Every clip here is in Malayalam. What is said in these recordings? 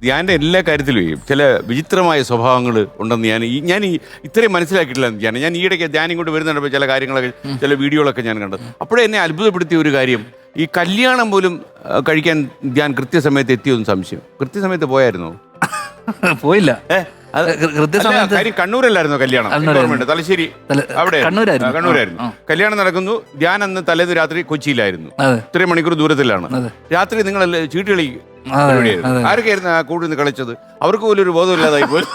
ധ്യാൻ്റെ എല്ലാ കാര്യത്തിലും ചില വിചിത്രമായ സ്വഭാവങ്ങൾ ഉണ്ടെന്ന് ഞാൻ ഇത്രയും മനസ്സിലാക്കിയിട്ടില്ല ഞാൻ ഈയിടയ്ക്ക് ധ്യാൻ ഇങ്ങോട്ട് വരുന്നുണ്ടപ്പോൾ ചില കാര്യങ്ങളൊക്കെ ചില വീഡിയോകളൊക്കെ ഞാൻ കണ്ടത്. അപ്പോഴേ എന്നെ അത്ഭുതപ്പെടുത്തിയ ഒരു കാര്യം, ഈ കല്യാണം പോലും കഴിക്കാൻ ധ്യാൻ കൃത്യസമയത്ത് എത്തിയൊന്നും സംശയം. കൃത്യസമയത്ത് പോയായിരുന്നോ? പോയില്ല. കാര്യം കണ്ണൂരല്ലായിരുന്നോ കല്യാണം? തലശ്ശേരി അവിടെ കണ്ണൂരായിരുന്നു കല്യാണം നടക്കുന്നു. ധ്യാൻ അന്ന് തലേന്ന് രാത്രി കൊച്ചിയിലായിരുന്നു. ഇത്രയും മണിക്കൂർ ദൂരത്തിലാണ്. രാത്രി നിങ്ങൾ ചീട്ടുകളി ആരൊക്കെയായിരുന്നു ആ കൂടി നിന്ന് കളിച്ചത്? അവർക്ക് പോലും ഒരു ബോധമില്ലാതായി പോലും.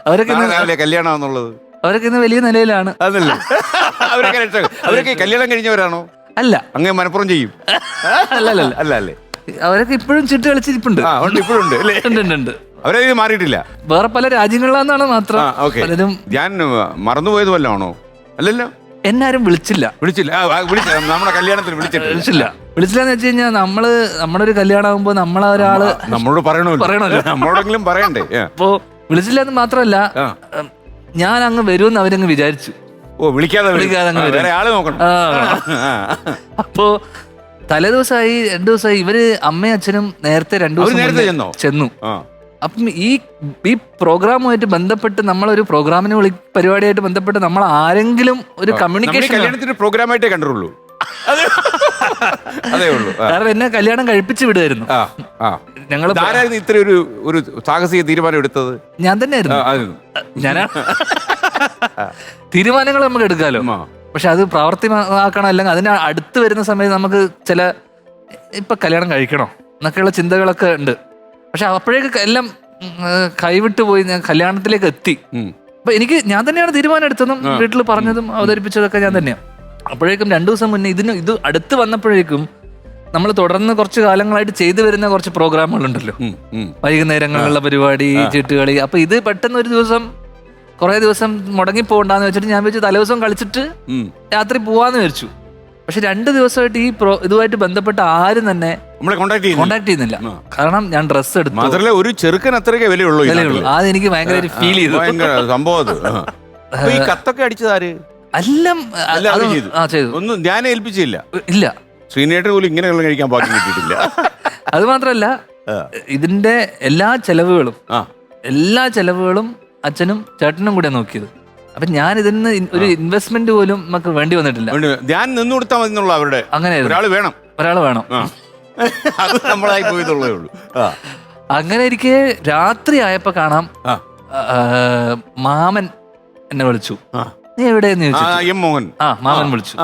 അവരൊക്കെ കല്യാണം എന്നുള്ളത് അവരൊക്കെ ഇന്ന് വലിയ നിലയിലാണ്. അതല്ലേ അവരൊക്കെ കല്യാണം കഴിഞ്ഞവരാണോ? അല്ല, അങ്ങനെ മനപ്പുറം ചെയ്യും. അല്ല അല്ലേ, അവരൊക്കെ ഇപ്പോഴും ചുട്ട് കളിച്ചിരിപ്പുണ്ട്. ഇപ്പോഴുണ്ട് അല്ലേ? അവരത് മാറിയിട്ടില്ല. വേറെ പല രാജ്യങ്ങളിലാണെന്നാണ് മാത്രം. പലരും ഞാൻ മറന്നുപോയത് വല്ലതാണോ? അല്ലല്ലോ, എന്നാരും വിളിച്ചില്ല. നമ്മുടെ കല്യാണത്തിന് വിളിച്ചില്ല എന്ന് വെച്ച് കഴിഞ്ഞാൽ നമ്മുടെ ഒരു കല്യാണം ആകുമ്പോ ഒരാള് നമ്മളോട് പറയണമല്ലോ, നമ്മളോടെങ്കിലും പറയണ്ടേ. അപ്പോ വിളിച്ചില്ല എന്ന് മാത്രമല്ല, ഞാൻ അങ്ങ് വരുമെന്ന് അവരങ്ങ് വിചാരിച്ചു. വിളിക്കാതെ ആള് നോക്കണം. അപ്പോ തലേദിവസമായി 2 ദിവസമായി ഇവര് അമ്മയും അച്ഛനും നേരത്തെ 2 ദിവസം ചെന്നു. അപ്പം ഈ പ്രോഗ്രാമുമായിട്ട് ബന്ധപ്പെട്ട് നമ്മളൊരു പ്രോഗ്രാമിന് പരിപാടിയായിട്ട് ബന്ധപ്പെട്ട് നമ്മൾ ആരെങ്കിലും ഒരു കമ്മ്യൂണിക്കേഷൻ പ്രോഗ്രാമായിട്ടേ കണ്ടുള്ളൂ. അതേ ഉള്ളൂ. കാരണം എന്നെ കല്യാണം കഴിപ്പിച്ച് വിടുമായിരുന്നു. ഞങ്ങൾ ഇത്ര ഒരു സാഹസിക തീരുമാനം എടുത്തത് ഞാൻ തന്നെയായിരുന്നു. തീരുമാനങ്ങൾ നമുക്ക് എടുക്കാലോ, പക്ഷെ അത് പ്രാവർത്തികമാക്കണം. അല്ലെങ്കിൽ അതിന് അടുത്ത് വരുന്ന സമയത്ത് നമുക്ക് ചില ഇപ്പൊ കല്യാണം കഴിക്കണോ എന്നൊക്കെയുള്ള ചിന്തകളൊക്കെ ഉണ്ട്. പക്ഷെ അപ്പോഴേക്ക് എല്ലാം കൈവിട്ടു പോയി. ഞാൻ കല്യാണത്തിലേക്ക് എത്തി. അപ്പൊ ഞാൻ തന്നെയാണ് തീരുമാനം എടുത്തതും വീട്ടിൽ പറഞ്ഞതും അവതരിപ്പിച്ചതൊക്കെ ഞാൻ തന്നെയാണ്. അപ്പോഴേക്കും 2 ദിവസം മുന്നേ ഇത് അടുത്ത് വന്നപ്പോഴേക്കും നമ്മൾ തുടർന്ന് കുറച്ച് കാലങ്ങളായിട്ട് ചെയ്തു വരുന്ന കുറച്ച് പ്രോഗ്രാമുകളുണ്ടല്ലോ, വൈകുന്നേരങ്ങളിലുള്ള പരിപാടി, ചീട്ടുകളി. അപ്പൊ ഇത് പെട്ടെന്ന് ഒരു ദിവസം കുറെ ദിവസം മുടങ്ങി പോകണ്ടെന്ന് വെച്ചിട്ട് ഞാൻ വെച്ച് തലേദിവസം കളിച്ചിട്ട് രാത്രി പോവാന്ന് വിചാരിച്ചു. പക്ഷെ 2 ദിവസമായിട്ട് ഇതുമായിട്ട് ബന്ധപ്പെട്ട് ആരും തന്നെ കോണ്ടാക്ട് ചെയ്യുന്നില്ല. കാരണം ഞാൻ ഡ്രസ്സ് എടുത്തു. ഒരു ചെറുക്കൻ അത്രയ്ക്ക് വിലയുള്ളൂ. അതെനിക്ക് ഭയങ്കര ഫീൽ ചെയ്തു. കത്തൊക്കെ അടിച്ചതാര്? എല്ലാം ചെയ്തു. ഒന്നും ഞാൻ ഏൽപ്പിച്ചില്ല. ഇല്ല, ശ്രീനേട്ടൻ പോലും ഇങ്ങനെ കഴിക്കാൻ ബാക്കി കിട്ടിയിട്ടില്ല. അത് മാത്രല്ല, ഇതിന്റെ എല്ലാ ചെലവുകളും അച്ഛനും ചേട്ടനും കൂടെ നോക്കിയത്. അപ്പൊ ഞാൻ ഇതിന് ഒരു ഇൻവെസ്റ്റ്മെന്റ് പോലും നമുക്ക് വേണ്ടി വന്നിട്ടില്ല. ഞാൻ നിന്ന് കൊടുത്താൽ മതി എന്നുള്ള അവരുടെ അങ്ങനെ ഒരാൾ വേണം. അത് നമ്മളായി പോയതുള്ളേ ഉള്ളൂ. അങ്ങനെ ഇരിക്കെ രാത്രി ആയപ്പോ കാണാം മാമൻ എന്നെ വിളിച്ചു. നീ എവിടെയെന്ന് ചോദിച്ചു. മാമൻ വിളിച്ചു.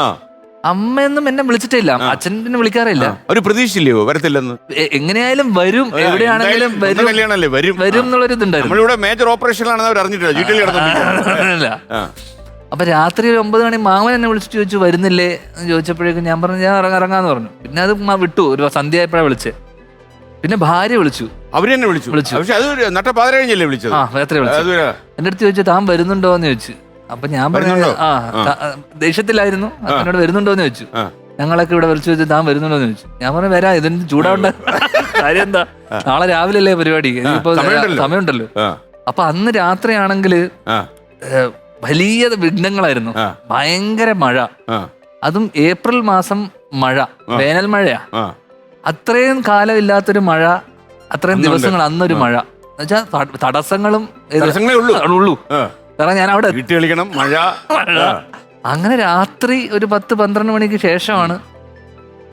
അമ്മയൊന്നും എന്നെ വിളിച്ചിട്ടേ ഇല്ല, അച്ഛനെ വിളിക്കാറില്ല. ഒരു പ്രതീക്ഷയില്ലയോ വരത്തില്ലെന്ന്? എങ്ങനെയായാലും വരും, എവിടെയാണെങ്കിലും വരും എന്നുള്ളൊരു ഇതുണ്ടായിരുന്നു. മേജർ ഓപ്പറേഷനിലാണെന്ന് അവർ അറിഞ്ഞിട്ടില്ല. അപ്പൊ രാത്രി 9 മണി മാമൻ എന്നെ വിളിച്ചിട്ട് ചോദിച്ചു വരുന്നില്ലേ എന്ന് ചോദിച്ചപ്പോഴേക്കും ഞാൻ പറഞ്ഞു ഞാൻ ഇറങ്ങാന്ന് പറഞ്ഞു. പിന്നെ അത് വിട്ടു. ഒരു സന്ധ്യ ആയപ്പോഴാണ് വിളിച്ചത്. പിന്നെ ഭാര്യ വിളിച്ചു. അവരെന്നെ വിളിച്ചു. രാത്രി വിളിച്ചു. എന്റെ അടുത്ത് ചോദിച്ചു താൻ വരുന്നുണ്ടോ എന്ന് ചോദിച്ചു. അപ്പൊ ഞാൻ പറഞ്ഞു ദേഷ്യത്തിലായിരുന്നു. എന്നോട് വരുന്നുണ്ടോന്ന് ചോദിച്ചു. ഞങ്ങളൊക്കെ ഇവിടെ വിളിച്ചു ചോദിച്ചു താൻ വരുന്നുണ്ടോന്ന് ചോദിച്ചു. ഞാൻ പറഞ്ഞു വരാം, ഇതിന് ചൂടാവണ്ട. കാര്യം എന്താ, നാളെ രാവിലെ അല്ലേ പരിപാടി, ഇപ്പൊ സമയമുണ്ടല്ലോ. അപ്പൊ അന്ന് രാത്രിയാണെങ്കില് വലിയ വിഘ്നങ്ങളായിരുന്നു. ഭയങ്കര മഴ, അതും ഏപ്രിൽ മാസം മഴ, വേനൽ മഴയാ. അത്രയും കാലമില്ലാത്തൊരു മഴ, അത്രയും ദിവസങ്ങൾ അന്നൊരു മഴ എന്നുവെച്ചാ തടസ്സങ്ങളും ഉള്ളൂ. കാരണം ഞാൻ അവിടെ കളിക്കണം, മഴ. അങ്ങനെ രാത്രി ഒരു 10-12 മണിക്ക് ശേഷമാണ്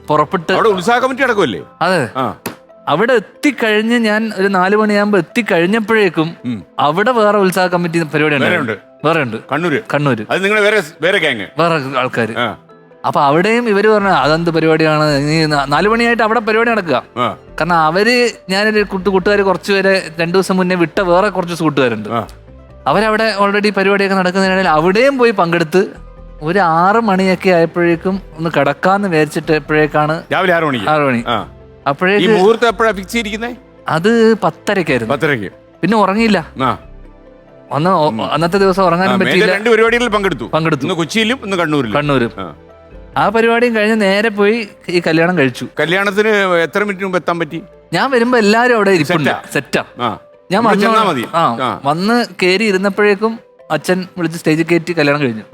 പുറപ്പെട്ട്. ഉത്സാഹ കമ്മിറ്റി അടക്കമല്ലേ? അതെ. അവിടെ എത്തിക്കഴിഞ്ഞ് ഞാൻ ഒരു 4 മണിയാകുമ്പോ എത്തിക്കഴിഞ്ഞപ്പോഴേക്കും അവിടെ വേറെ ഉത്സാഹ കമ്മിറ്റി പരിപാടി വേറെ ഉണ്ട്. കണ്ണൂര് വേറെ ആൾക്കാര്. അപ്പൊ അവിടെയും ഇവര് പറഞ്ഞു അതെന്ത് പരിപാടിയാണ്, 4 മണിയായിട്ട് അവിടെ പരിപാടി നടക്കുക. കാരണം ഞാനൊരു കൂട്ടുകാര് കുറച്ചുപേരെ 2 ദിവസം മുന്നേ വിട്ട വേറെ കുറച്ച് കൂട്ടുകാരുണ്ട്. അവരവിടെ ഓൾറെഡി പരിപാടിയൊക്കെ നടക്കുന്നതിനിടയിൽ അവിടെയും പോയി പങ്കെടുത്ത് ഒരു 6 മണിയൊക്കെ ആയപ്പോഴേക്കും ഒന്ന് കിടക്കാന്ന് വിചാരിച്ചിട്ടപ്പോഴേക്കാണ് രാവിലെ 6 മണി. അപ്പോഴേക്കും ഫിക്സ് ചെയ്തിരിക്കുന്നേ അത് 10:30 പിന്നെ ഉറങ്ങിയില്ല. അന്നത്തെ ദിവസം ഉറങ്ങാനും പറ്റിയില്ല. 2 പരിപാടികളിൽ പങ്കെടുത്തു. കൊച്ചിയിലും കണ്ണൂരും. ആ പരിപാടിയും കഴിഞ്ഞ് നേരെ പോയി ഈ കല്യാണം കഴിച്ചു. കല്യാണത്തിന് എത്ര മിനിറ്റ് മുമ്പ് എത്താൻ പറ്റി? ഞാൻ വരുമ്പോ എല്ലാരും അവിടെ ഇരിപ്പുണ്ട്, സെറ്റാ. ഞാൻ വന്ന് കേറി ഇരുന്നപ്പോഴേക്കും അച്ഛൻ വിളിച്ച് സ്റ്റേജിൽ കയറ്റി കല്യാണം കഴിഞ്ഞു.